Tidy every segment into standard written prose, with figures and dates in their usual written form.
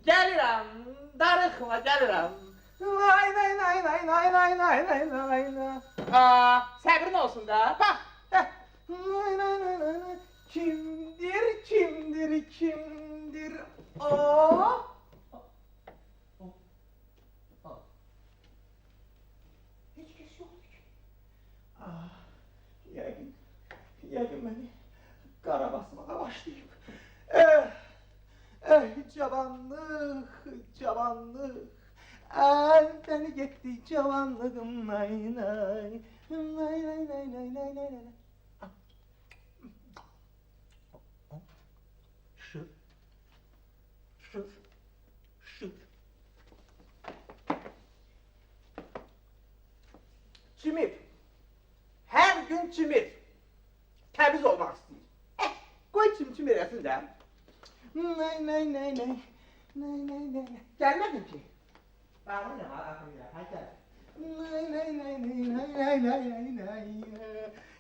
Gəlirəm, darıxma, gəlirəm. Lay lay lay lay lay lay lay lay lay lay. Səbrin olsun da, bax. Lay lay lay lay lay. Kimdir, kimdir, kimdir o? Heç kəs yoxdur ki. Yəqin məni qara basmağa başlayıb. Cavanlıq, cavanlıq. Əldən getdi cavanlığım, nay nay. Nay nay nay nay nay nay nay. Şır. Çimir. Hər gün çimir. Təmiz olmaq istəyir. Qoy çim eləsin də. Nay nay nay nay. Nay nay nay. Gəlmədin ki. Bağlı nə var axırda? Hadi gəl. Nay nay nay nay nay nay nay nay nay.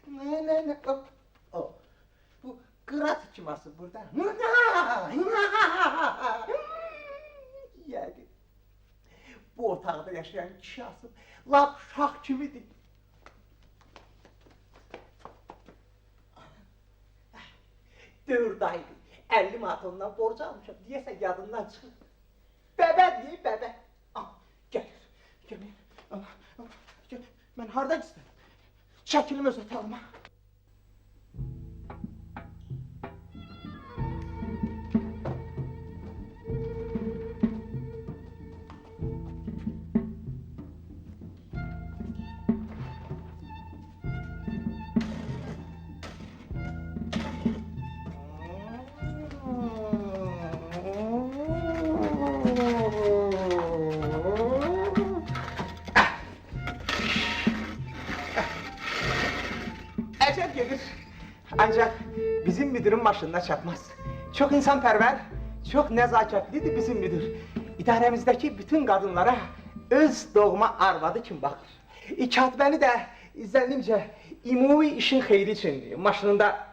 Nay nay nay. Bu qırat kiması burada. Yəqin. Bu otaqda yaşayan kişi asıb lap şah kimidir. Dördaydı. 50 manat ondan borc almışam. Deyəsən yadından çıxır. Bəbə deyib, bəbə. Gəlir. Gəlir. Mən harada gizlədim? Çəkilim öz otağıma. Ancaq bizim müdürün maşınına çatmaz. Çox insanpərvər, çox nəzakətlidir bizim müdür. İdarəmizdəki bütün qadınlara öz doğma arvadı kimi baxır. Katibəni də zənnimcə ümumi işin xeyri üçün maşınında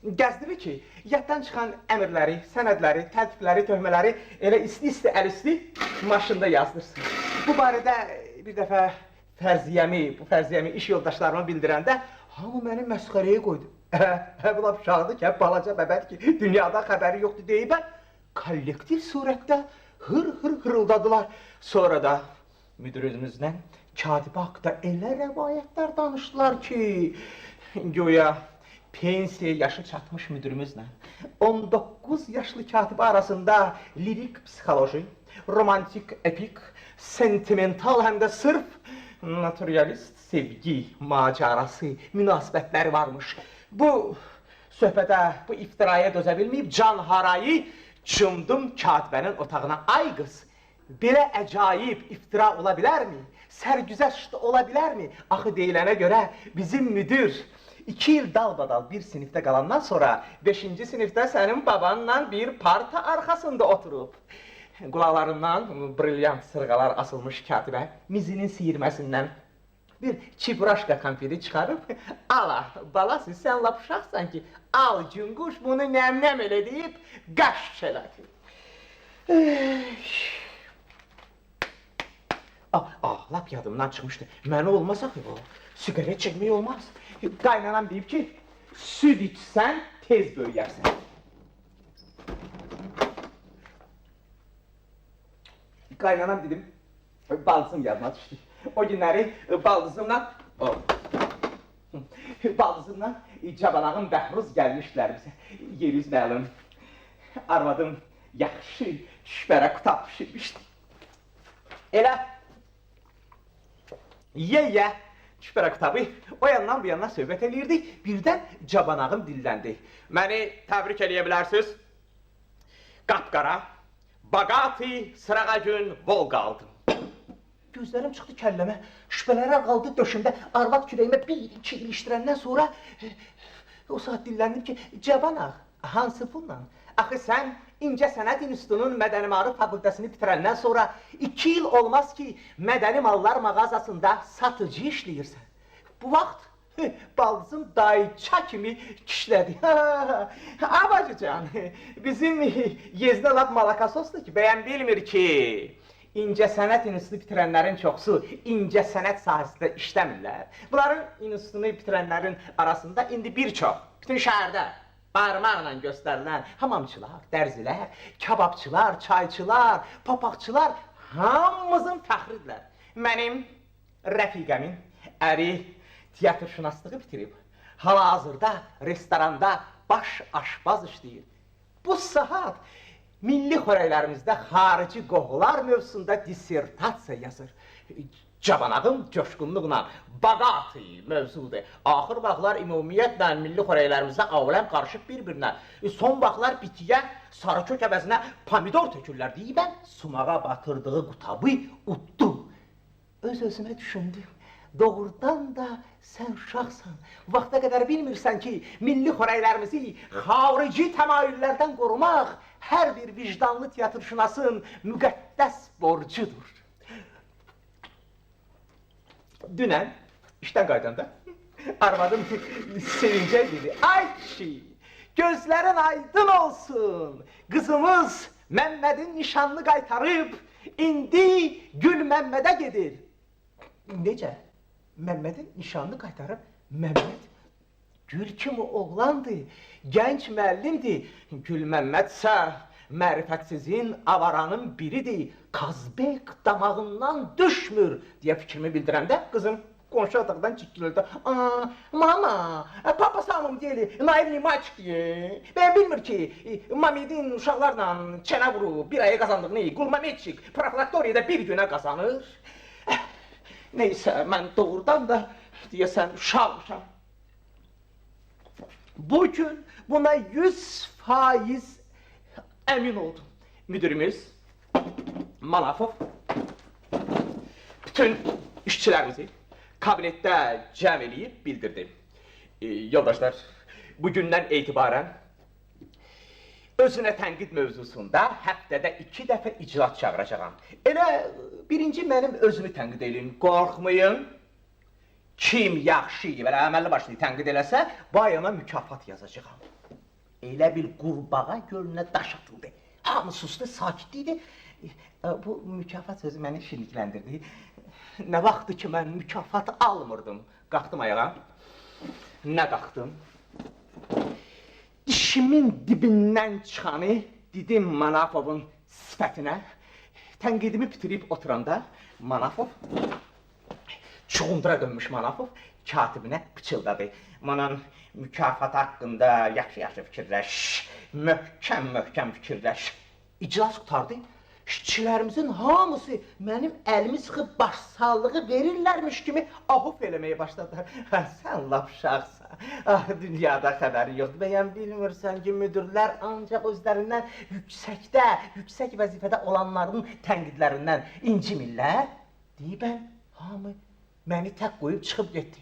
gəzdirir ki, yaddan çıxan əmrləri, sənədləri, təltifləri, töhmələri elə isti-isti əl-üstü maşında yazdırsın. Bu barədə bir dəfə fərziyəmi iş yoldaşlarıma bildirəndə hamı məni məsxərəyə qoydu. Bu laf uşaqdır ki, balaca bəbədir ki, dünyada xəbəri yoxdur deyib, kollektiv surətdə hırıldadılar. Sonra da müdürümüzlə katibə haqda elə rəvayətlər danışdılar ki, güya pensiya yaşı çatmış müdürümüzlə 19 yaşlı katibə arasında lirik psixoloji, romantik epik, sentimental həm də sırf naturalist sevgi, macarası, münasibətləri varmış. Bu söhbətə, bu iftiraya dözə bilməyib can harayı cumdum katibənin otağına. Ay qız, belə əcaib iftira ola bilərmi? Sərgüzəşt ola bilərmi? Axı deyilənə görə bizim müdür 2 il dalbadal bir sinifdə qalandan sonra 5-ci sinifdə sənin babanla bir parta arxasında oturub. Qulaqlarından brilyant sırğalar asılmış katibə mizinin siyirməsindən bir çibraşka konfeti çıxarıb, ala, balası, sən lap uşaqsan ki, al cünquş bunu nəm-nəm elə deyib, qaş çələdi. Lap yadımdan çıxmışdı, mənə olmaz axı bu, sigaret çəkmək olmaz. Qaynanam deyib ki, süd içsən, tez böyüyərsən. Qaynanam dedim, baldızım yadıma düşdü. O günləri baldızımla cabanağım Bəhruz gəlmişdilər bizə. Yer üzməyələm. Arvadım yaxşı şübərə qutab pişirmişdi. Elə ye şübərə qutabı o yandan bu yandan söhbət eləyirdik. Birdən cabanağım dilləndi. Məni təbrik eləyə bilərsiniz. Qapqara, Bagati, Sırağacın, Volqa aldım. Gözlərim çıxdı kəlləmə, şübhələrə qaldı döşümdə, arvad kürəyimə 1-2 ilişdirəndən sonra o saat dilləndim ki, cabanaq, hansı pulla? Axı sən İncə Sənət İnstitutunun Mədəni Maarif fakültəsini bitirəndən sonra 2 il olmaz ki, Mədəni Mallar mağazasında satıcı işləyirsən. Bu vaxt Baldızım dayça kimi kişlədi. Abacıcan, bizim Yeznə lap malakasosdur ki, bəyən bilmir ki, İncəsənət İnstitutunu bitirənlərin çoxsu incəsənət sahəsində işləmirlər. Bunların institutunu bitirənlərin arasında indi bir çox, bütün şəhərdə barmaqla göstərilən hamamçılar, dərzilər, kababçılar, çayçılar, papaqçılar hamımızın fəxridirlər. Mənim rəfiqəmin əri teatrşünaslığı bitirib, hal-hazırda restoranda baş aşbaz işləyir. Bu saat milli xörəklərimizdə xarici qoğular mövzusunda dissertasiya yazır. Cavanağın coşqunluqla Bagati mövzudur. Axır vaxtlar ümumiyyətlə milli xörəklərimizdə aləm qarışıb bir-birinə. Son vaxtlar bitiyə sarı kök əvəzinə pomidor tökürlər deyib, sumağa batırdığı qutabı utdu. Öz-özümə düşündüm. Doğrudan da sən uşaqsan. Vaxta qədər bilmirsən ki, milli xörəklərimizi xarici təmayüllərdən qorumaq hər bir vicdanlı teatrşünasın müqəddəs borcudur. Dünən işdən qaydanda arvadım sevincək dedi. Ay kişi, gözlərin aydın olsun. Qızımız Məmmədin nişanını qaytarıb, indi Gül Məmmədə gedir. Necə? Məmmədin nişanını qaytarıb, Məmməd Gül kimi oğlandı, gənc müəllimdir. Gül Məmmədsə mərifətsizin, avaranın biridir. Qazbek damağından düşmür deyə fikrimi bildirəndə qızım qonşu otaqdan çıqqılırdı. Mama, papa samım deyil, naivni maçki. Ben bilmir ki, Mamedin uşaqlarla çənə vurub bir aya qazandığını Qulmametçik profilaktoriyada bir günə qazanır. Neysə, mən doğrudan da deyəsən uşaqmışam. Bugün buna 100% əmin oldum. Müdürümüz Manafov bütün işçilərimizi kabinetdə cəm eləyib bildirdi. Yoldaşlar, bugündən etibarən özünə tənqid mövzusunda həftədə 2 dəfə iclas çağıracağam. Elə birinci mənim özümü tənqid edin, qorxmayın. Kim yaxşı, belə əməlli başlı tənqid eləsə, bayana mükafat yazacağam. Elə bir qurbağa gölünə daş atıldı. Hamı sustu, sakitlikdi. Bu mükafat sözü məni şirinlikləndirdi. Nə vaxtdır ki, mən mükafat almırdım. Qalxdım ayağa. Nə qalxdım? Dişimin dibindən çıxanı dedim Manafovun sifətinə. Tənqidimi bitirib oturanda Manafov, çuğundura dönmüş Manafov katibinə pıçıldadı. Bunun mükafat haqqında yaxşı-yaxşı fikirləş, möhkəm fikirləş. İclas qutardı. İşçilərimizin hamısı mənim əlimi sıxıb başsağlığı verirlərmiş kimi ahuf eləməyə başladılar. Sən laf uşaqsan. Dünyada xəbəri yoxdur. Bəyən bilmirsən ki, müdürlər ancaq özlərindən yüksək vəzifədə olanların tənqidlərindən incimirlər. Deyibən, hamı məni tək qoyub çıxıb getdi.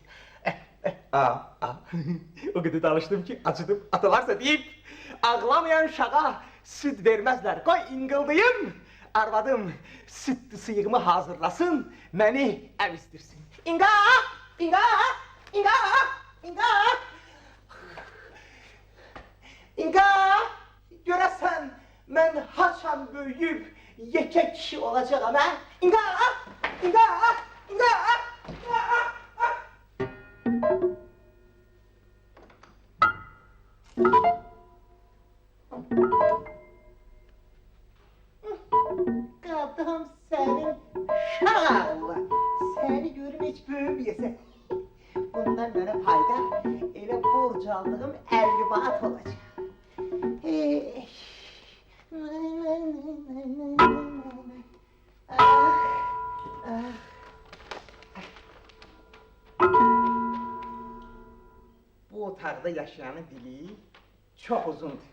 O qədər danışdım ki, acıdım. Atalarsa deyib, ağlamayan uşağa süd verməzlər. Qoy inqıldayım. Arvadım süd sıyığımı hazırlasın, məni əmizdirsin. İnqa! İnqa! İnqa! İnqa! İnqa! Görəsən, mən haçan böyüyüb yekə kişi olacağam, hə? İnqa! İnqa! İnqa! Qadam sənin şağla, səni görüm heç böyüməyəsən. Bundan mənə fayda, elə borc aldığım 50 baht olacaq. Bu otaqda yaşayanın dili çox uzundur.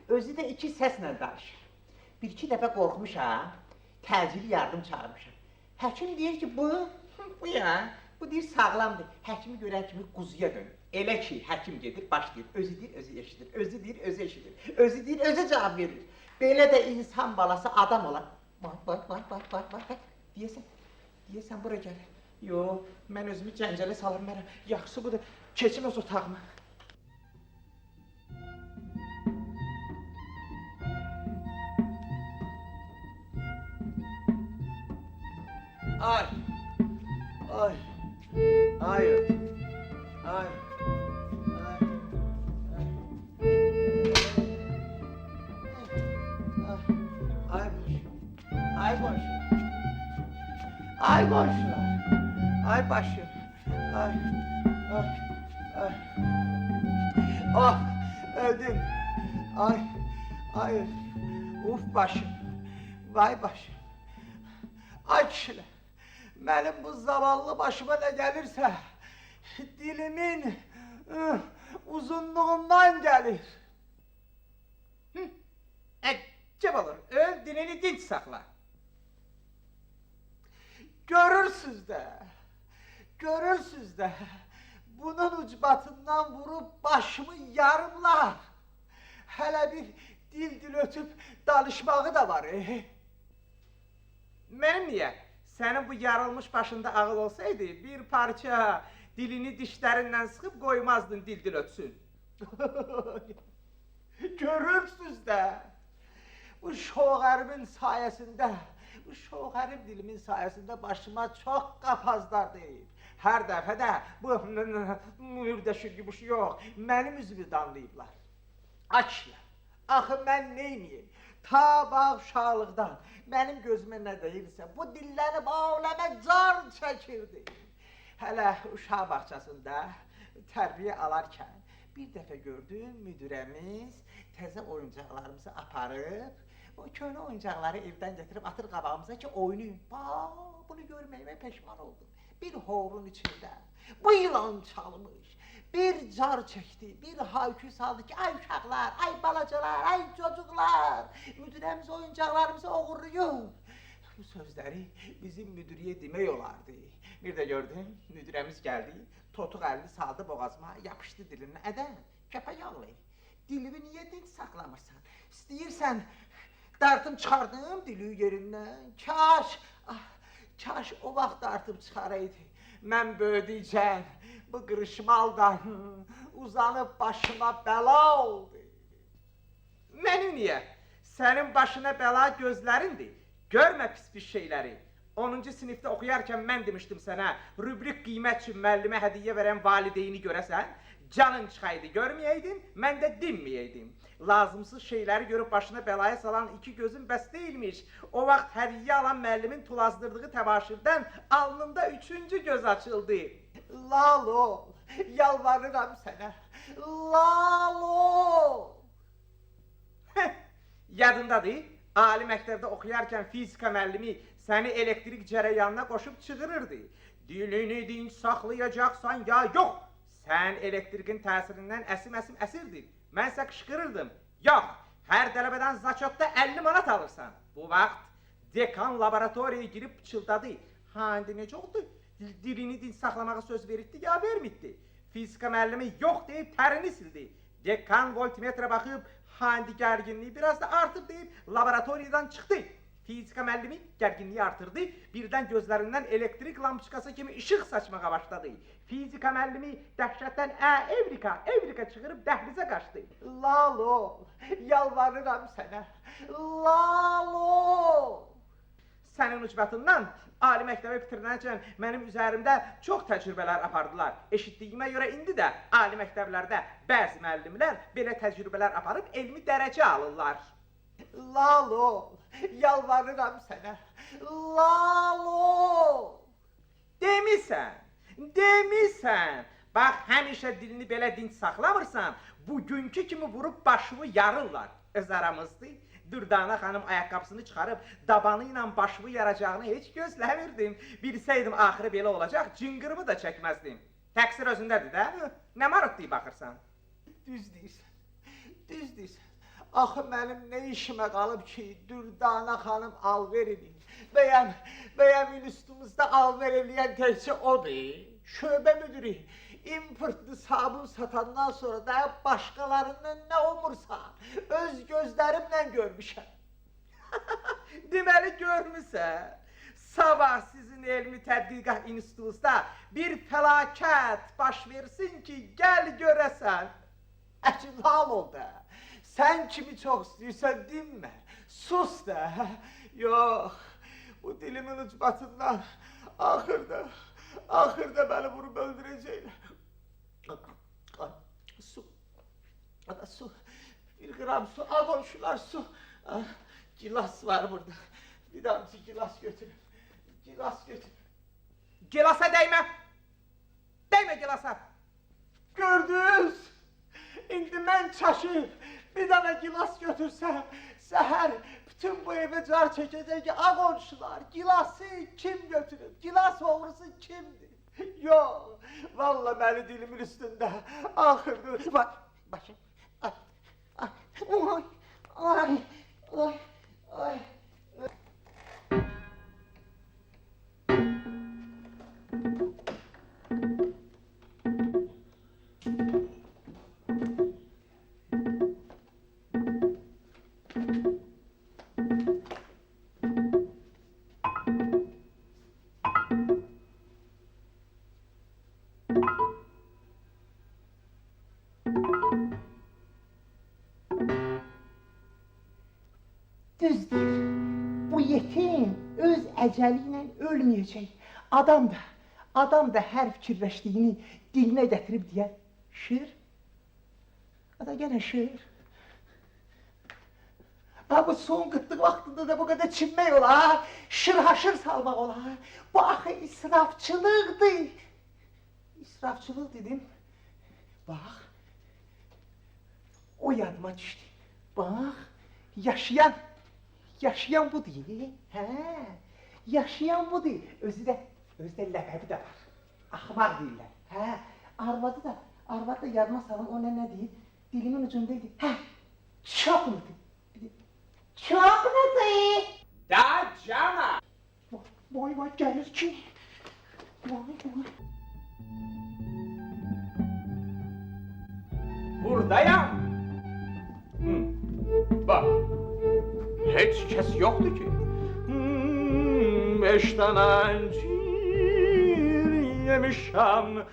Özü də 2 səslə danışır. 1-2 dəfə qorxmuşam, təcili yardım çağırmışam. Həkim deyir ki, bu deyir sağlamdır. Həkimi görən kimi quzuya dönür. Elə ki, həkim gedir, başlayır, özü deyir, özü eşidir, özü deyir, özü eşidir, özü deyir, özü cavab verir. Belə də insan balası adam olar. Bax, deyəsən bura gəlir. Yo, mən özümü cəncələ salır mənəm. Yaxşısı budur, keçim öz otağıma. Ay, ay, ay, ay, ay başım, ay başım, ay başım, ay, ay, ah, öldüm, ay, ay, uf başım, vay başım, ay kişiler, benim bu zavallı başıma ne gelirse, dilimin uzunluğundan gelir. Əcəb olur, öl dilini dinç saxla. Görürsüz de, bunun ucbatından vurup başımı yarımlar. Hele bir dil ötüp danışmağı da var. Benim niye? Senin bu yarılmış başında ağıl olsaydı, bir parça dilini dişlerinden sıkıp koymazdın dil ötsün. Görürsüz de, bu şoğerimin sayesinde, bu şoğerim dilimin sayesinde başıma çok kapazlar değil. Her defede bu mürdeşir gibi şey yok, benim üzümü danlayıblar. Aç ya, axı ben neyniyim? Ta bağ uşaqlıqdan benim gözüme ne değilse bu dilleri bağlama can çekirdi. Hele uşaq bağçasında terbiye alarken bir defa gördüm müdüremiz teze oyuncaklarımızı aparıp o köhne oyuncakları evden getirip atır qabağımıza ki oynayın. Bunu görmeyime peşman oldum. Bir horun içinde bu yılan çalmış, bir car çekti, bir haykü saldı ki ay uşaqlar, ay balacalar, ay çocuklar, müdüremiz oyuncaklarımızı oğurluyor. Bu sözleri bizim müdürüye demək olardı. Bir de gördüm, müdüremiz geldi, totuq əlini saldı boğazıma, yapıştı diline. Ədəm, köpək ağlı, dilimi niye dinç saklamırsan? İstəyirsən, dartım çıxardım dili yerindən. Kaş o vaxt dartım çıxaraydı. Mən böyüdükcən bu qırışmaldan uzanıb başıma bəla oldu. Mənim niye? Senin başına bəla gözlərindir. Görme pis şeyleri. 10. sınıfta okuyarken ben demiştim sana, rubrik kıymet için müellime hediye veren valideyni göresen, canın çıkaydı görmeyeydin, ben de dinmeyeydim. Lazımsız şeyleri görüp başına belaya salan iki gözün bes değilmiş. O vakit hediye alan müellimin tulazdırdığı tebaşirden alnında 3. göz açıldı. Lalo, yalvarırım sana, Lalo. Yadındadır. Ali məktəbdə oxuyarkən fizika müəllimi səni elektrik cərəyanına qoşub çığırırdı. Dilini dinç saxlayacaqsan ya yox, sən elektrikin təsirindən əsim əsirdir. Mən isə qışqırırdım, yox, hər tələbədən zaçotda 50 manat alırsan. Bu vaxt dekan laboratoriyaya girib pıçıldadı. İndi necə oldu? Dilini dinç saxlamağa söz verirdi ya vermirdi. Fizika müəllimi yox deyib tərini sildi. Dekan voltmetrə baxıb, Handi gerginliği biraz da artır deyip laboratuvariyadan çıktı. Fizika müəllimi gerginliği artırdı. Birden gözlerinden elektrik lampoçkası gibi ışık saçmaya başladı. Fizika müəllimi dəhşətdən Evrika çıkarıp dəhlize kaçtı. Lalo, yalvarırım sana. Lalo. Senin ucbatından ali məktəbi bitirinəcən mənim üzərimdə çox təcrübələr apardılar. Eşitdiyimə görə indi də ali məktəblərdə bəzi müəllimlər belə təcrübələr aparıb elmi dərəcə alırlar. Lalo, yalvarırım sənə. Lalo. Demisən. Bax, həmişə dilini belə dinç saxlamırsan, bugünkü kimi vurub başımı yarırlar. Öz aramızdır. Dürdana xanım ayaqqabısını çıxarıb dabanı ilə başımı yaracağını heç gözləmirdim. Bilsəydim axırı belə olacaq, cıngırımı da çəkməzdim. Təqsir özündədir də, nə maraqlı baxırsan? Düz deyirsən. Axı mənim nə işimə qalıb ki, Dürdana xanım alver eləyir. Bəyəm üstümüzdə alver eləyən təkcə odur. Şöbə müdürü. İmportlu sabun satandan sonra da başkalarının ne umursan öz gözlerimle görmüşəm. Deməli görmüsən. sabah sizin elmi tədqiqat institutunda bir fəlakət baş versin ki, gəl görəsən. Lal ol da. Sən kimi çox istəyirsən dinmə. Sus da. Yox, bu dilimin ucbatından axırda məni vurub öldürəcəklər. Su. Ada su. Bir qram su. Al qonşular su. Gilas var burada. Bir damcı gilas götürün. Gilas götürün. Gilasa değme. Değme gilasa. Gördünüz. İndi mən çaşıb bir dana gilas götürsəm, səhər bütün bu evə car çəkəcək ki, a qonşular, gilası kim götürüb, gilas oğrusu kimdir? Yox, valla məni dilimin üstündə axırdı. Başım, ay. Düzdür, bu yetim öz əcəli ilə ölməyəcək. Adam da hər fikirləşdiyini dilinə gətirib deyər, şir. Ada gənə şir. Bu son qıtlıq vaxtında da bu qədər çinmək olar, şır-haşır salmaq olar. Bu axı israfçılıqdır. İsrafçılıq dedim. Bax, o yadıma düşdü. Bax, yaşayan budur, hə? Yaşayan budur. Özü də ləqəbi də var. Axmaq deyirlər, hə? Arvadı da yadıma salın, o nə deyir? Dilimin ucundaydı, hə? Çaplıdır. Çaplıdır! Da cana! Vay, gəlir ki. Vay. Buradayım. Bak, hiç kes yoktu ki. 5 dana incir yemişəm.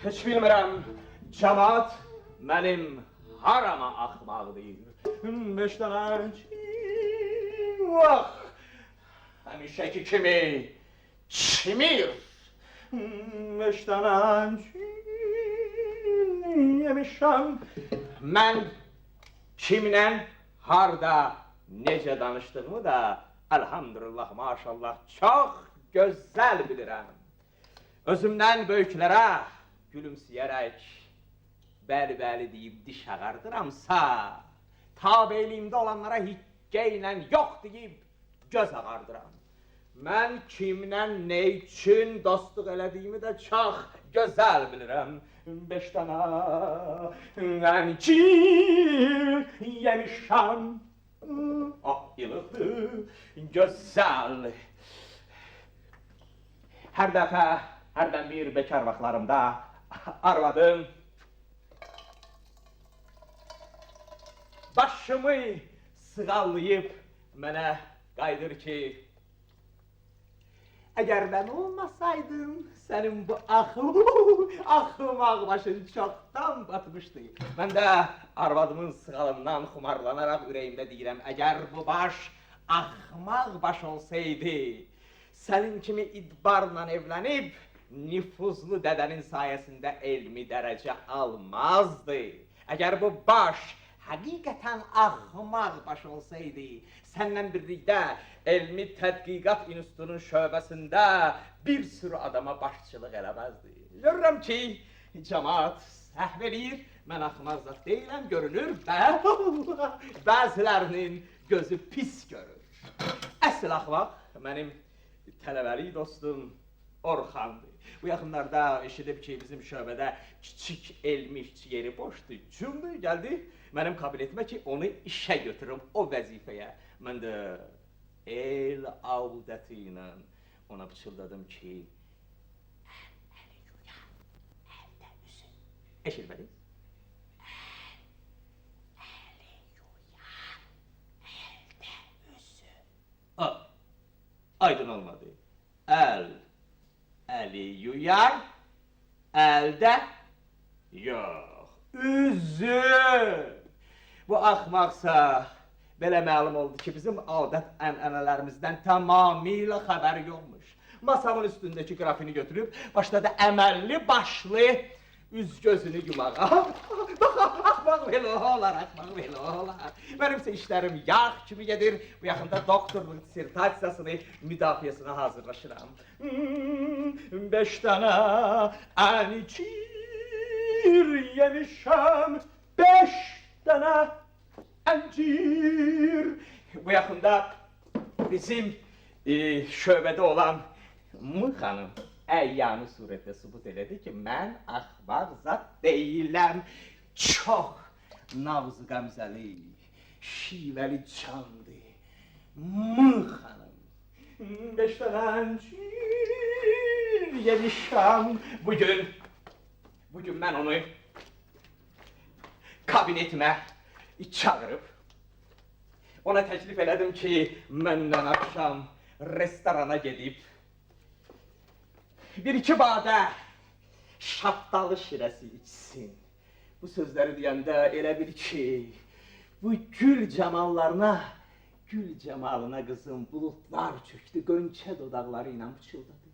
Hiç bilmirəm, cemaat mənim harama axmaqdır. 5 dana incir. Vax, həmişəki kimi çimir. 5 dana incir yemişəm. Mən kimlə, harda, necə danışdığımı da elhamdülillah, maşallah çox gözəl bilirəm. Özümdən böyüklərə gülümsəyərək bəli deyib diş ağardıramsa, tabeyliyimdə olanlara hiccə ilə yox deyib göz ağardıram. Mən kimlə, nə üçün dostluq elədiyimi də çox gözəl bilirəm. 5 dana incir yemişəm. Ilıqdır, gözəl. Hərdən bir bekar vaxtlarımda arvadım başımı sığallayıb mənə qaydır ki, əgər mən olmasaydım, sənin bu axmaq başın çoxdan batmışdı. Mən də arvadımın sığalından xumarlanaraq ürəyimdə deyirəm, əgər bu baş axmaq baş olsaydı, sənin kimi idbarla evlənib, nüfuzlu dədənin sayəsində elmi dərəcə almazdı. Əgər bu baş həqiqətən axmaq baş olsaydı, səndən birlikdə elmi tədqiqat institutunun şöbəsində bir sürü adama başçılıq eləməzdi. Görürəm ki, cemaat səhv eləyir, mən axmaq zat deyiləm, görünür və bəzilərinin gözü pis görür. Əsl axmaq mənim tələbəli dostum Orxandır. Bu yaxınlarda eşidib ki, bizim şöbədə kiçik elmi işçi yeri boşdur, cümdü, gəldi mənim kabinetimə ki, onu işə götürüm o vəzifəyə. Mən də el avdəti ilə ona pıçıldadım ki, əli yuyan, əldə üzün. Eşitmədiniz? Əli yuyan, əldə üzün. aydın olmadı. Eli yuyan, elde yok. Üzüm. Bu axmaqsa belə məlum oldu ki, bizim adət-ənənələrimizdən tamamilə xəbəri yoxmuş. Masamın üstündəki qrafini götürüb, başladı əməlli başlı üz gözünü yumağa. Bax, axmaq belə olar, axmaq belə olar. Mənimsə işlərim yağ kimi gedir, bu yaxında doktorluq dissertasiyasını müdafiəsinə hazırlaşıram. 5 dənə əncir yemişəm, 5 dənə əncir. Bu yaxında bizim şöbədə olan M xanım əyyanı surətdə sübut elədi ki, mən axmaq zat deyiləm. Çox navzı qəmzəli, şivəli candı M xanım. 5 dənə əncir yemişəm. Bugün mən onu kabinetimə çağırıb, ona təklif elədim ki, məndən axşam restorana gedib, bir iki badə şaftalı şirəsi içsin. Bu sözləri deyəndə elə bil ki, bu gül cəmalına qızım bulutlar çöktü, qönçə dodaqları ilə pıçıldadı.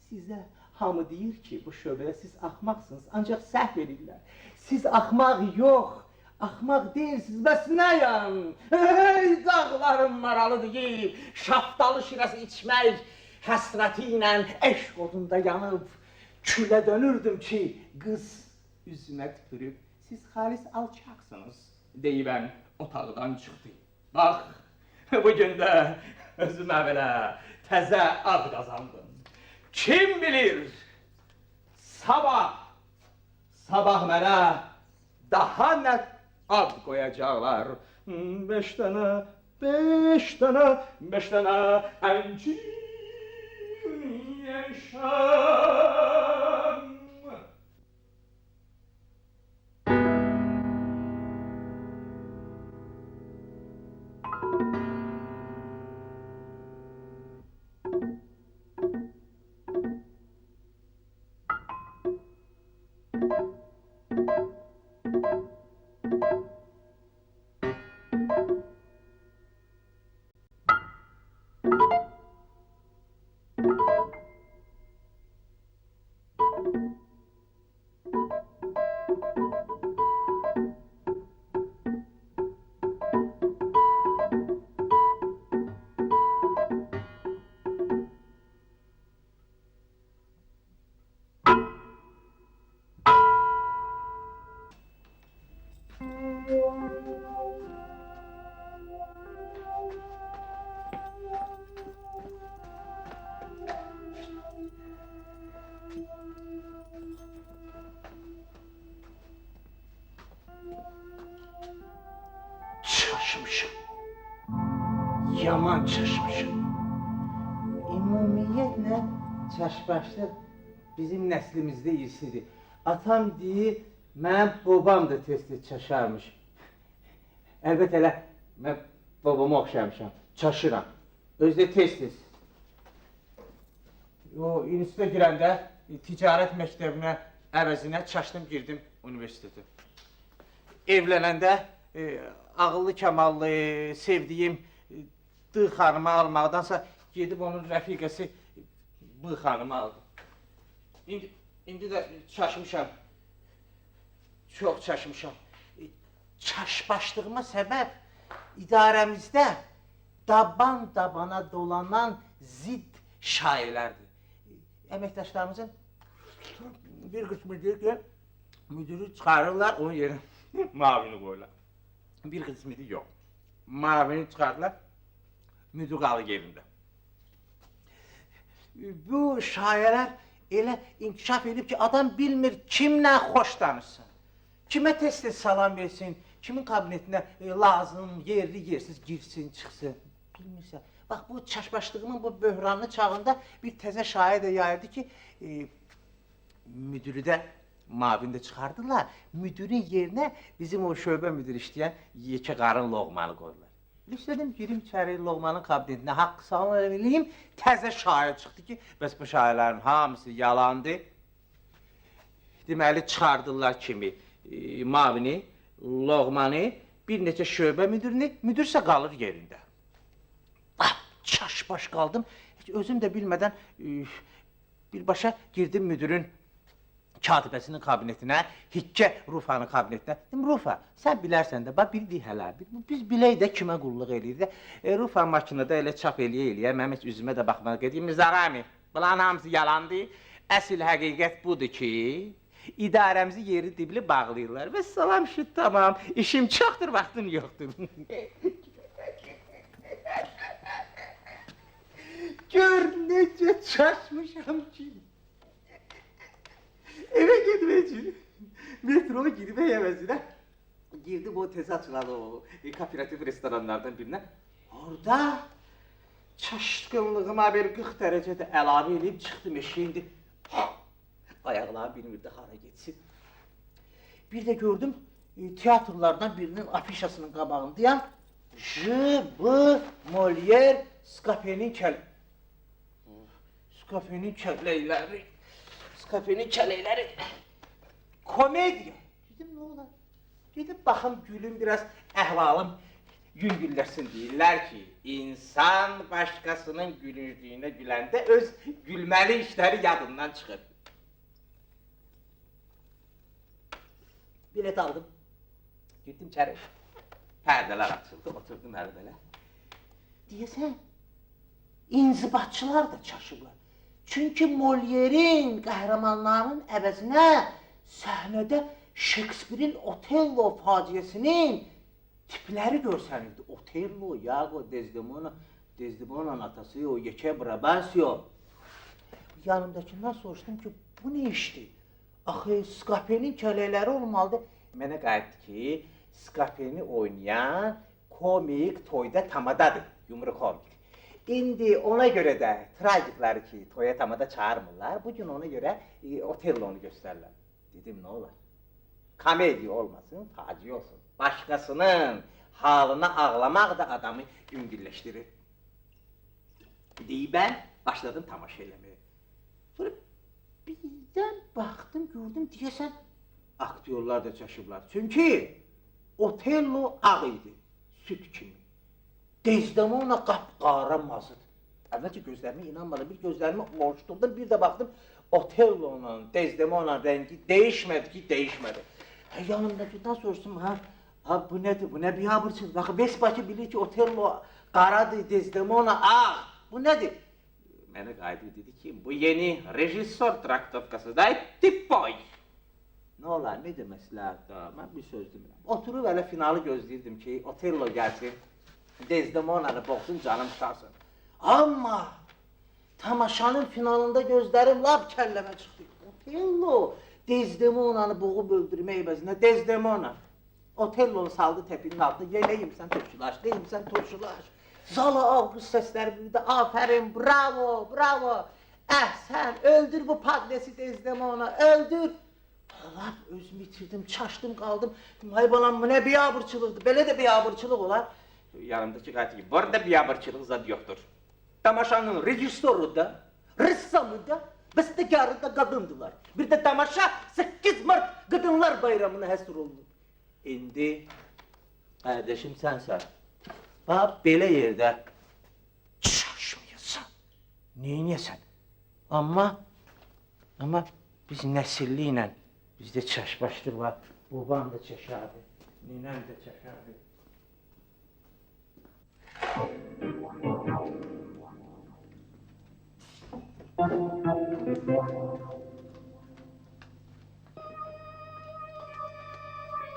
Sizə hamı deyir ki, bu şöbədə siz axmaqsınız, ancaq səhv edirlər. Siz axmaq yox, axmaq deyilsiniz, bəs nəyəm? Ey dağlarım maralı deyib, şaftalı şirəsi içmək həsrəti ilə eşq odunda yanıb, külə dönürdüm ki, qız üzümə tüpürüb, siz xalis alçaqsınız, deyibən otaqdan çıxdı. Bax, bugün də özümə belə təzə ad qazandım. Kim bilir, sabah mənə daha nə ad qoyacaqlar. 5 dənə əncir yaşam. Çaşmışım. Yaman çaşmışım. Ümumiyyətlə, çaşbaşlıq bizim nəslimizdə irsidir. Atam deyir, mənim babam da tez-tez çaşarmış. Əlbəttə elə, mən babama oxşamışam, çaşıram. Özdə tez-tez. İnstituta girəndə ticarət məktəbinə əvəzinə çaşdım, girdim universitetə. Evlənəndə ağıllı, kamallı, sevdiyim D xanımı almaqdansa gedib onun rəfiqəsi B xanımı aldım. İndi də çaşmışam. Çox çaşmışam. Çaşbaşlığıma səbəb idarəmizdə daban-dabana dolanan zidd şairlərdir. Əməkdaşlarımızın bir qismi deyir ki, müdürü çıxarırlar, onun yerinə mavini qoyurlar. Bir qismi deyir, yox. Mavini çıxarırlar, müdür qalır yerində. Bu şairlər elə inkişaf edib ki, adam bilmir kimlə xoş danışsın. Kimə tez-tez salam versin, kimin kabinetinə lazım, yerli, yersiz girsin, çıxsın. Bilmirsən. Bax, bu çaşbaşlığımın bu böhranlı çağında bir təzə şair də yayırdı ki, müdürü də mavini də çıxardılar. Müdürün yerinə bizim o şöbə müdürü işləyən yekə qarın loğmanı qoyurlar. İstədim girim içəri Loğmanın kabinetinə, haqq salam eləyim, təzə şair çıxdı ki, bəs bu şairlərin hamısı yalandı. Deməli çıxardılar kimi Mavini, Loğmanı, bir neçə şöbə müdirini, müdirsə qalır yerində. Çaş-baş qaldım, heç özüm də bilmədən birbaşa girdim müdirin katibəsinin kabinetinə, Hikkə Rufanın kabinetinə. Dedim, Rufa, sən bilərsən də, bildik hələ, biz bilək də kimə qulluq eləyir də. Rufa makinada elə çap eləyə, mənim heç üzümə də baxmağa gedeyim, Müzarami, bunların hamısı yalandı. Əsl həqiqət budur ki, idarəmizi yeri dibli bağlayırlar və salam şüt, tamam, işim çoxdur, vaxtım yoxdur. Gör necə çaşmışam ki. Eve gitmeyeceğim. Metroya girme əvəzinə girdim o tez açılan o kooperatif restoranlardan birine. Orada çaşqınlığıma bir 40 derecede əlavə edib çıxdım eşeğindi. Ayaqlarım bilmirdi hara geçsin. Bir de gördüm tiyatrolardan birinin afişasının qabağındayam. J.B. Molière Skafenin kələkləri. Skafenin kələkləri. Komediya. Dedim, ne olar? Dedim, baxım gülüm biraz əhvalım yüngülləsin deyirlər ki, insan başqasının gülüncüyünə güləndə öz gülməli işləri yadından çıxır. Bilet aldım. Girdim içəri. Pərdələr açıldı, oturdum əlbələ. Deyəsən, inzibatçılar da çaşıblar. Çünki Molière'in qəhrəmanlarının əvəzinə səhnədə Shakespeare'in Otello faciəsinin tipləri görsənirdi. Otello, Iago, Desdemona'nın atası, o yekə Brabantio. Yanımdakindən soruşdum ki, bu ne işdir? Axı, Skafenin kələkləri olmalıdır. Mənə qayıtdı ki, Skafeni oynayan komik toyda tamadadır, yumru komik. İndi ona göre de tragikleri ki toya tamada çağırmırlar, bugün ona göre Otello'nu gösterirler. Dedim ne olar? Komedi olmasın, faci olsun. Başkasının halına ağlamak da adamı yüngülleştirir. Deyip ben başladım tamaşa eləmeye. Sonra birden baktım gördüm diyesen aktyorlar da çaşıblar. Çünkü Otello ağ idi, süt kimi. Desdemona qapqara mazıd. Əvvəlcə gözlərimə inanmadım, bir gözlərimi ovuşdurdum, bir də baxdım Otello'nun, Desdemona'nın rəngi değişmədi ki, değişmədi. Yanımdakindən soruşdum, bu nədir, bu nə biabırçıdır? Baxı, Vespaki bilir ki, Otello qaradır, Desdemona ağ, bu nədir? Mənə qaydı dedi ki, bu yeni rejissor traktovkasıdır, tip boy. Ne olar, ne deməsilər da, mən bir söz demirəm. Oturub elə finalı gözləyirdim ki, Otello gəlsin. Desdemona'nı boğsun canım tutarsın. Ama tamaşanın finalında gözlerim lap kəlləmə çıxdı. Otello Desdemona'nı boğub öldürmək əvəzinə Desdemona. Otello'nu saldı təpinin altına, yenəyimsən turşulaş, deyimsən turşulaş. Zala alqış səsləri bir də, aferin, bravo, bravo. Sən öldür bu padlesi Desdemona, öldür. Lap özümü itirdim, çaşdım, qaldım. Ay balam, bu nə biabırçılıqdır, belə də biabırçılıq olar. Yanımdaki qayıtı ki, burada biabırçılıq zad yoxdur. Tamaşanın rejissoru da, ressamı da, bəstəkarı da qadındılar. Bir də tamaşa 8 Mart Qadınlar Bayramına həsr olunur. İndi, qardeşim sənsən, bax, belə yerdə çaşmayasan, neynəyəsən? Amma biz nəsilli ilə bizdə çaşbaşdır var, babam da çaşardı, ninem də çaşardı.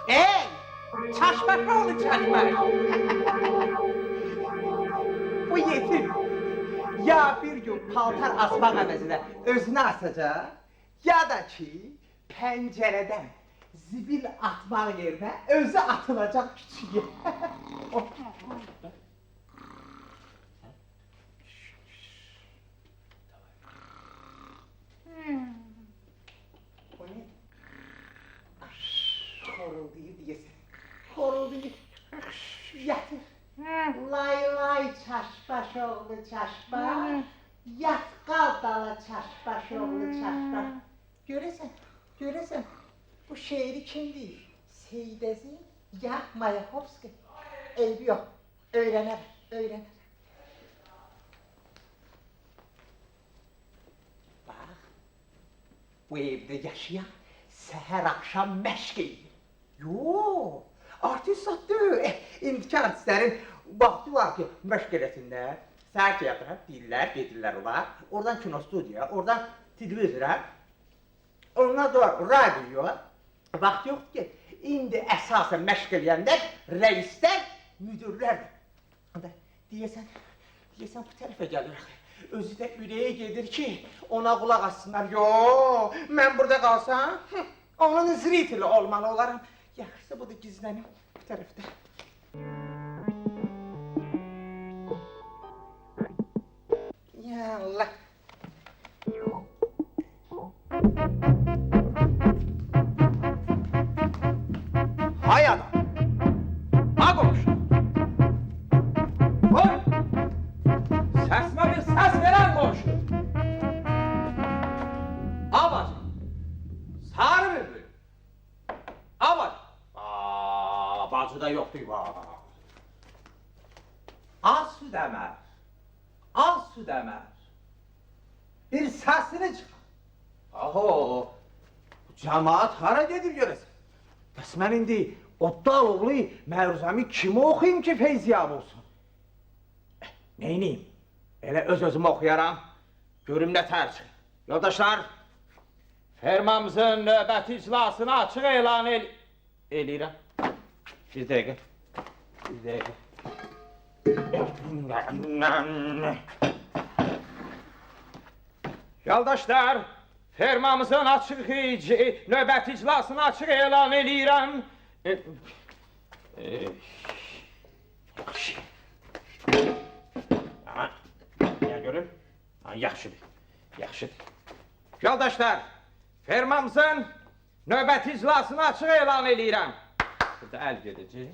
Hey! Çaşbaş oğlu çaşbaş! Bu yetim ya bir gün paltar asmaq əvəzinə özünü asacaq, ya da ki pəncərədən zibil atmaq yerinə özü atılacaq küçüyə. O ne? Xoruldayı deyəsən. Xoruldayı. Yatır. Lay lay çaşbaş oğlu çaşbaş. Yat kal dala çaşbaş oğlu çaşbaş. Göresen bu şehri kim deyir? Seydezi ya Mayakovski. Eybi yok, öğrener. Bak, bu evde yaşayan seher akşam məşq edir. Yo, artist satdı. İndiki artistlerin vakti var ki məşq eləsinlər. Səhər teatra gedirlər olar. Oradan kino studiya, oradan televizora. Ondan sonra radioya. Vaxt yoxdur ki, indi əsasən məşq eləyəndə rəislər, müdürlərdir. Deyəsən bu tərəfə gəlir axı. Özü də ürəyə gedir ki, ona qulaq assınlar. Yo, mən burada qalsam, onun zritili olmalı olaram. Yaxşısı budur gizlənim bu tərəfdə. Ya Allah. Hay adam. Ha komşu. Vur. Sesme bir ses veren komşu. Abacı. Sarı bülbül. Abacı. Bacı da yoktu. Az su demer. Az su demer. Bir sesini çıkar. Aho. Cemaat hara gedir görəsən. Bəs mən indi Oddaloğlu məruzəmi kimi oxuyum ki feyziyab olsun? Neyniyim? Elə öz-özümə oxuyaram. Görüm nə tərcih. Yoldaşlar, fermamızın növbəti iclasını açıq elan eləyirəm. Bir dəqiqə. Yoldaşlar, fermamızın növbəti iclasını açıq elan eləyirəm. Ya görün? Yaxşıdır. Yoldaşlar, fermamızın növbəti iclasını açıq elan eləyirəm. Burada əl gedəcək.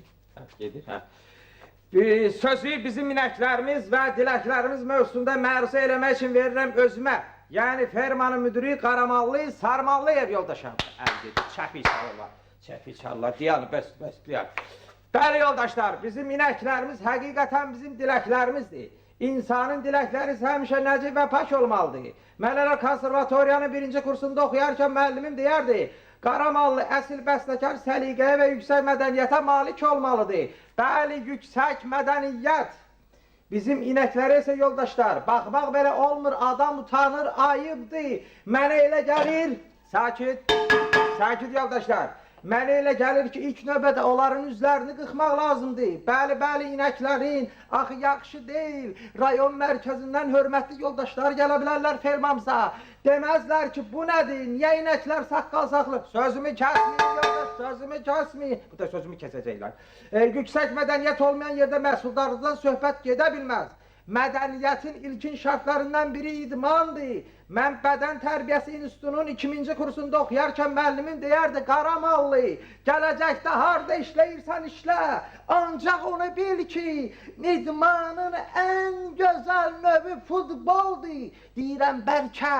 Gedir. Sözü bizim inəklərimiz və diləklərimiz mövzusunda məruzə eləmək üçün verirəm özümə. Yəni fermanın müdürü Qaramallı Sarmallıyev yoldaşam. Əl gedir. Çəpi çallar. Diyanı bəs. Bəli yoldaşlar, bizim inəklərimiz həqiqətən bizim diləklərimizdir. İnsanın diləkləri həmişə nəcib və pak olmalıdır. Mən elə konservatoriyanın 1-ci kursunda oxuyarkən müəllimim deyərdi. Qaramallı əsil bəstəkar səliqəyə və yüksək mədəniyyətə malik olmalıdır. Bəli, yüksək mədəniyyət. Bizim inəklərə isə yoldaşlar, baxmaq belə olmur, adam utanır, ayıbdır. Mənə elə gəlir, sakit yoldaşlar. Mənə elə gəlir ki, ilk növbədə onların üzlərini qıxmaq lazımdır. Bəli, inəklərin, axı yaxşı deyil. Rayon mərkəzindən hörmətli yoldaşlar gələ bilərlər fermamıza. Deməzlər ki, bu nədir, niyə inəklər saqqal saxlı? Sözümü kəsməyin yoldaş, sözümü kəsməyin. Bu da sözümü kəsəcəklər. Yüksək mədəniyyət olmayan yerdə məhsuldarlıqdan söhbət gedə bilməz. Mədəniyyətin ilkin şərtlərindən biri idmandır. Mən bədən tərbiyəsi institutunun 2-ci kursunda oxuyarkən müəllimim deyərdi, Qaramallı, gələcəkdə harda işləyirsən işlə, ancaq onu bil ki, idmanın ən gözəl növü futboldur. Deyirəm, bəlkə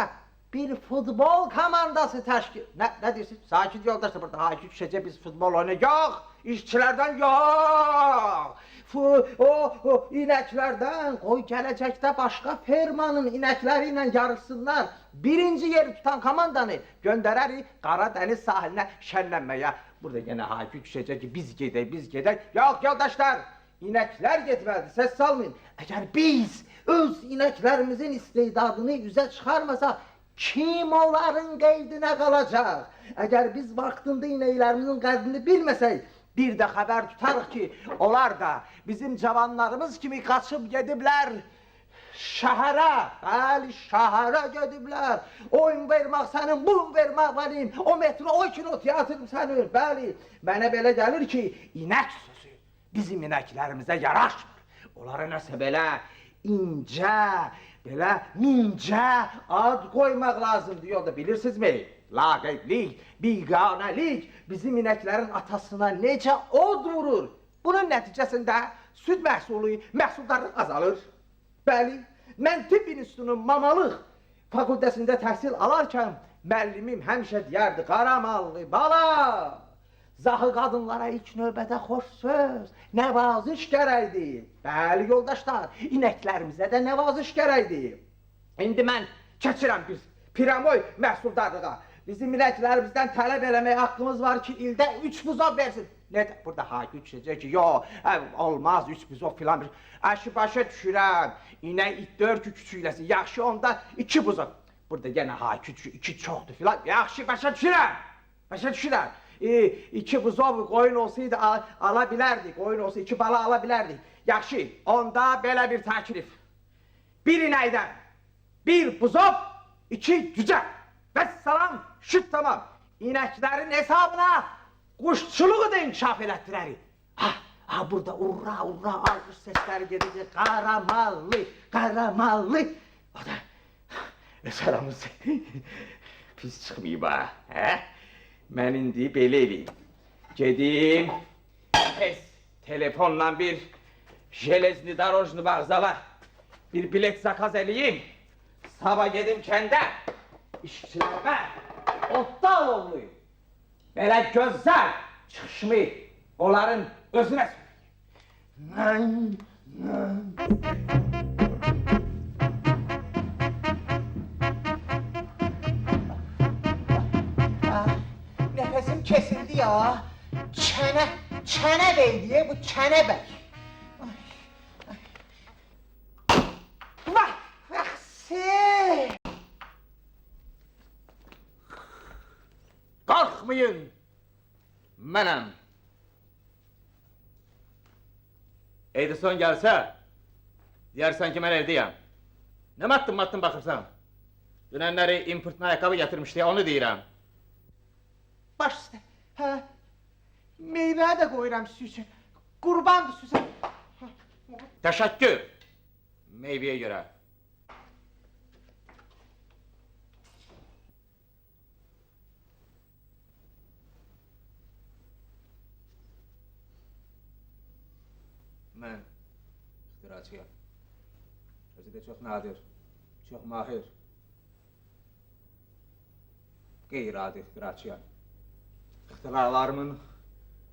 bir futbol komandası təşkil... Nə deyirsiniz? Sakit yoldaşlar, burada hakik düşəcək biz futbol oynayaq. Yox, işçilərdən yox. O inəklərdən, qoy gələcəkdə başqa fermanın inəkləri ilə yarışsınlar. 1-ci yeri tutan komandanı göndərərik Qaradəniz sahilinə şənlənməyə. Burada yenə hakik düşəcək ki, biz gedək. Yox, yoldaşlar, inəklər getməlidir, səs salmayın. Əgər biz öz inəklərimizin istedadını üzə çıxarmasaq, kim onların qeydinə qalacaq? Əgər biz vaxtında inəklərimizin qədrini bilməsək, bir də xəbər tutarıq ki, onlar da bizim cavanlarımız kimi qaçıb gediblər şəhərə, bəli, şəhərə gediblər. Oyun vermək sənin, bun vermək mənim, o metro, o kino, teatrım sənin, bəli. Mənə belə gəlir ki, inək sözü bizim inəklərimizə yaraşmır. Onlara nəsə belə incə, belə mincə ad qoymaq lazımdır, yolda bilirsinizmi? Laqeydlik, biganəlik bizim inəklərin atasına necə od vurur. Bunun nəticəsində süd məhsulu, məhsuldarlıq azalır. Bəli, mən tibb institutunun mamalıq fakültəsində təhsil alarkən müəllimim həmişə deyərdi, qaramallı bala, zahı qadınlara ilk növbədə xoş söz, nəvaziş gərəkdir. Bəli, yoldaşlar, inəklərimizə də nəvaziş gərəkdir. İndi mən keçirəm bir piramoy məhsuldarlığa. Bizim inəklərimizdən tələb eləmək haqqımız var ki, ildə 3 buzov versin. Nədə? Burada hakim düşəcək ki, olmaz 3 buzov filan bir. Əşi başa düşürəm, inək it 4 küçükləsin, yaxşı onda 2 buzov. Burada yenə hakim düşür, 2 çoxdur filan, yaxşı başa düşürəm. Başa düşürəm. 2 buzov qoyun olsaydı ala bilərdik, qoyun olsa 2 bala ala bilərdik. Yaxşı, onda belə bir təklif. Bir inəkdən 1 buzov, 2 cücə. Vəssalam, şüt tamam. İnəklərin hesabına quşçuluğu da inkişaf elətdirərik. Burada urra urra alqış səsləri gedəcək. Qaramallı, qaramallı. O da hesabımız pis çıxmayıb ha. Mən indi belə eləyim. Gedim, tez telefonla bir jelezni darojnu bağzala bir bilet zakaz eləyim. Sabah gedim kəndə. İşçilərə otdal olmayın. Belə gözəl çıxışımı onların özünə söyləyim. Nefesim kesildi ya. Çene bey diye bu çene bey. Vay, vəxsi! Qalxmayın, mənəm. Edison gəlsə, deyərsən ki, mən evdəyəm. Nə mattın baxırsan? Dünənləri importun ayaqqabı gətirmişdi, onu deyirəm. Baş üstə. Hə. Meyvə də qoyuram süs üçün. Qurbandır süsə. Təşəkkür. Meyvəyə görə. Mən ixtiraçıyam. Özü də çox nadir, çox mahir. Qeyri-adi ixtiraçıyam. İxtiralarımın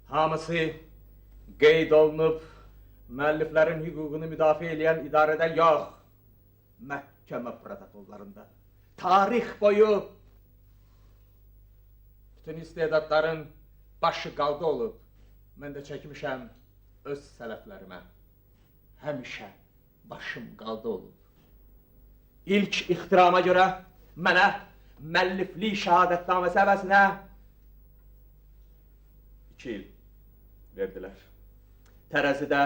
hamısı qeyd olunub, müəlliflərin hüququnu müdafiə edən idarədə yox, məhkəmə protokollarında. Tarix boyu bütün istedadların başı qaldı olub. Mən də çəkmişəm öz sələflərimə. Həmişə başım qaldı olub. İlk ixtirama görə mənə müəlliflik şəhadətnaməsi əvəzinə 2 il verdilər. Tərəzidə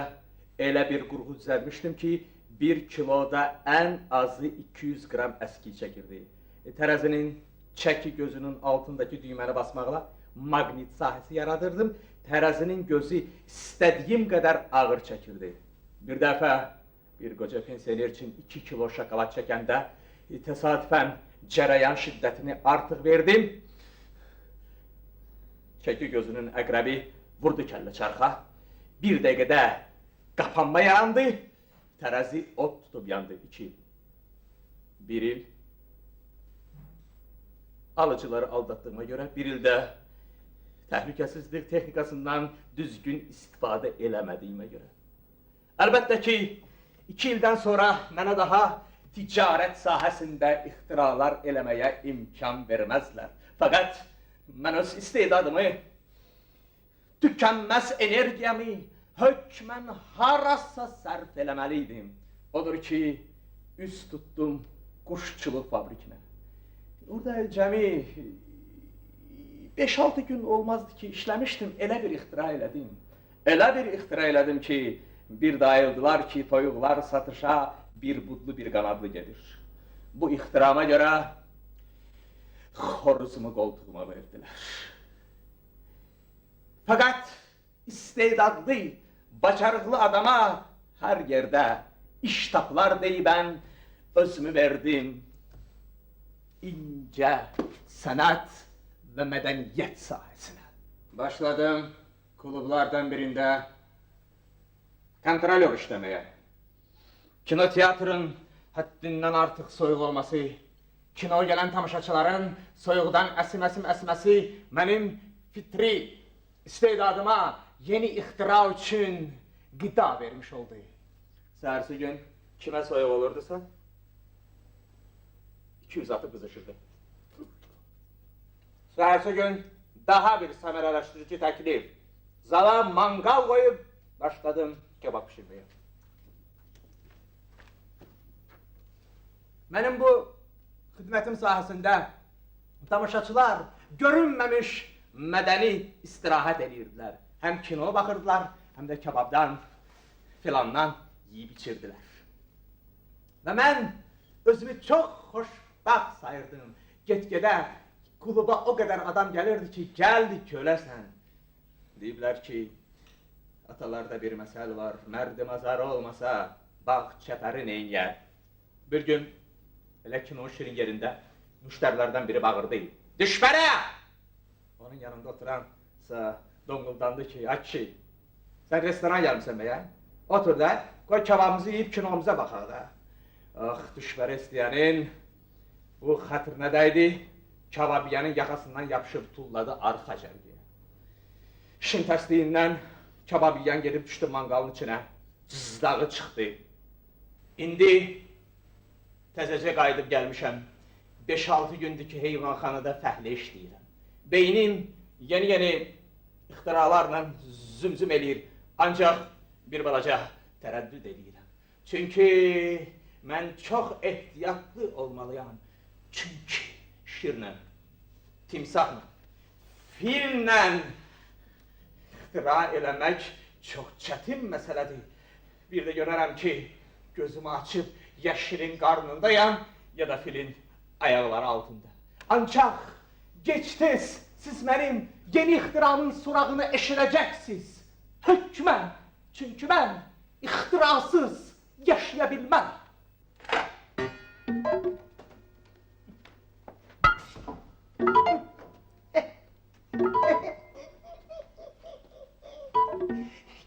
elə bir qurğu düzəltmişdim ki, 1 kiloda ən azı 200 qram əski çəkirdi. Tərəzinin çəki gözünün altındakı düyməni basmaqla maqnit sahəsi yaradırdım. Tərəzinin gözü istədiyim qədər ağır çəkirdi. Bir dəfə bir qoca pensioner üçün 2 kilo şokolad çəkəndə təsadüfən cərəyan şiddətini artıq verdim. Çəki gözünün əqrəbi vurdu kəllə çarxa. 1 dəqiqədə qapanma yarandı. Tərəzi od tutub yandı. 2 il. 1 il. Alıcıları aldatdığıma görə 1 ildə təhlükəsizlik texnikasından düzgün istifadə eləmədiyimə görə. Əlbəttə ki, 2 ildən sonra mənə daha ticarət sahəsində ixtiralar eləməyə imkan verməzlər. Fəqət mən öz istedadımı, tükənməz energiyamı hökmən harasa sərf eləməliydim. Odur ki, üz tutdum quşçuluq fabrikinə. Orada cəmi 5-6 gün olmazdı ki, işləmişdim, elə bir ixtira elədim. Elə bir ixtira elədim ki, bir də ayıldılar ki, toyuqlar satışa bir budlu bir qanadlı gedir. Bu ixtirama görə xoruzumu qoltuğuma verdilər. Fəqət istedadlı, bacarıqlı adama hər yerdə iş tapılar deyibən özümü verdim incə sənət və mədəniyyət sahəsinə. Başladım klublardan birində kontrol yok işlemeye. Kinoteatrın haddinden artık soyuq olması, kinoya gelen tamaşaçıların soyuqdan əsməsi mənim fitri istedadıma yeni ixtira üçün qida vermiş oldu. Səhərsi gün kimə soyuq olurdusa, 200 atı qızışırdı. Səhərsi gün daha bir səmərələşdirici təklif. Zala mangal koyup başladım kebap pişirmeye. Benim bu xidmətim sahəsində tamaşaçılar görünməmiş mədəni istirahət edirdilər. Həm kino baxırdılar, həm də kebabdan filandan yiyib içirdilər. Və mən özümü çox xoşbaxt sayırdım. Get-gedə kluba o qədər adam gəlirdi ki, gəldi köləsən. Deyiblər ki, atalarda bir məsəl var, mərdi mazarı olmasa, bax çəpəri neyniyər. Bir gün, elə kino şirin yerində müştərilərdən biri bağırdı. Düşbərə! Onun yanında oturansa donquldandı ki, ay kişi, sən restoran gəlmişsən bəyə? Otur da, qoy kebabımızı yiyib kinomuza baxaq da. Ah, düşbərə istəyənin bu xətr nədəydi? Kebabiyanın yaxasından yapışıb tulladı arxa cərgiyə. İşin tərsliyindən kebabiyan gedib düşdü mangalın içinə, cızdağı çıxdı. İndi təzəcə qayıdıb gəlmişəm. 5-6 gündür ki, heyvanxanada fəhlə işləyirəm. Beynim yeni ixtiralarla zümzüm eləyir, ancaq bir balaca tərəddüd eləyirəm. Çünki mən çox ehtiyatlı olmalıyam. Çünki şirlə, timsahla, fillə ixtira eləmək çox çətin məsələdir. Bir də görərəm ki, gözümü açıb ya şirin qarnındayam, ya da filin ayaqları altında. Ancaq gec-tez siz mənim yeni ixtiramın surağını eşidəcəksiniz. Hökmən, çünki mən ixtirasız yaşaya bilməm.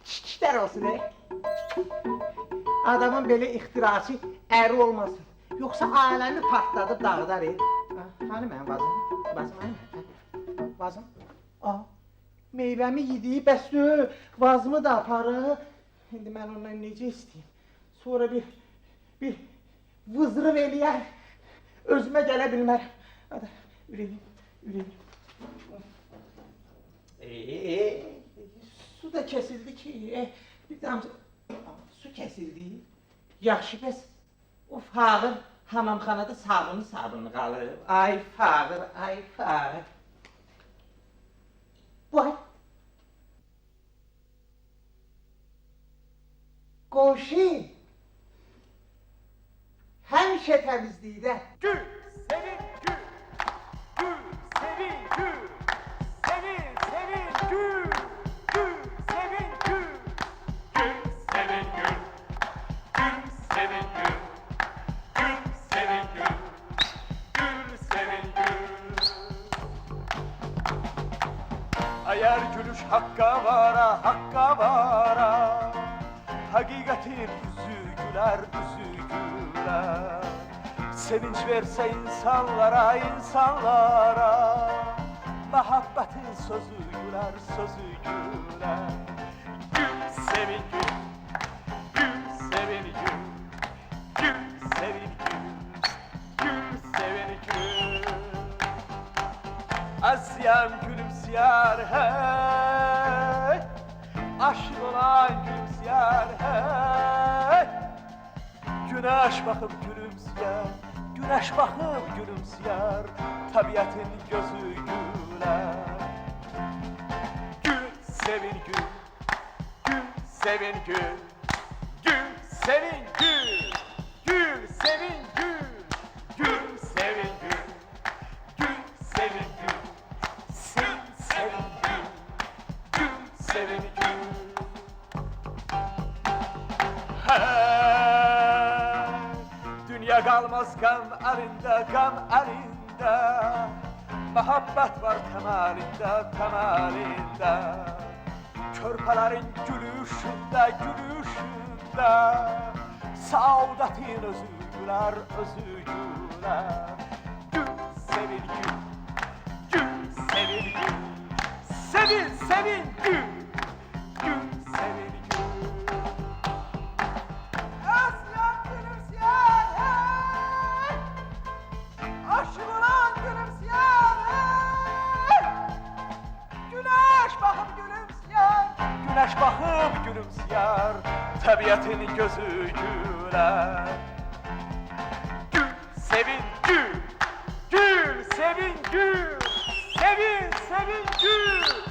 Kişkişler olsun Adamın belə ixtirası əri olmasın. Yoxsa aləmi partladıb dağıdar Hani mənim vazım? Vazım hani? Vazım? Meyvəmi yediyi bəs vazımı da aparır. İndi mən ondan necə istəyim? Sonra bir vızırıb eləyər. Özümə gələ bilmərəm. Hadi, ürəyim. Su da kesildi ki, bir damcı su kesildi. Yaxşı bəs, o fağır hamamxanada sabunlu qalır. Ay fağır. Vay! Qonşu! Həmişə təmizlikdə. Gül, sevin gül! Gül, sevin gül! Sevin gül! Gül, sevin gül! Gül, sevin gül! Gül, sevin gül! Gül, sevin gül! Gül, sevin gül! Eğer gülüş hakka vara hakikatin yüzü güler sevinç verse insanlara muhabbetin sözü güler gül sevin gül gül sevin gül gül sevin gül sevin gül Asyan gülümseyer hey aşık olan gülümseyer hey Güneş bakıp gülümseyer tabiatın gözü güler Gül sevin gül gül sevin gül gül sevin gül gül sevin gül gül sevin gül gül sevin gül sevin gül gül sevin gül Dünya kalmaz gam elinde Muhabbet var temelinde körpələrin gülüşündə, gülüşündə Saadətin özü gülər, özü gülər Gül, sevil gül, gül, sevil gül Sevil, sevil gül, gül, sevil gül Özlem gülümseyen, hey! Aşık olan gülümseyen, hey! Güneş bakıp gülümseyen, güneş bakıp gülümseyer Təbiətin gözü gülər Gül, sevin gül, gül, sevin gül Sevin, sevin gül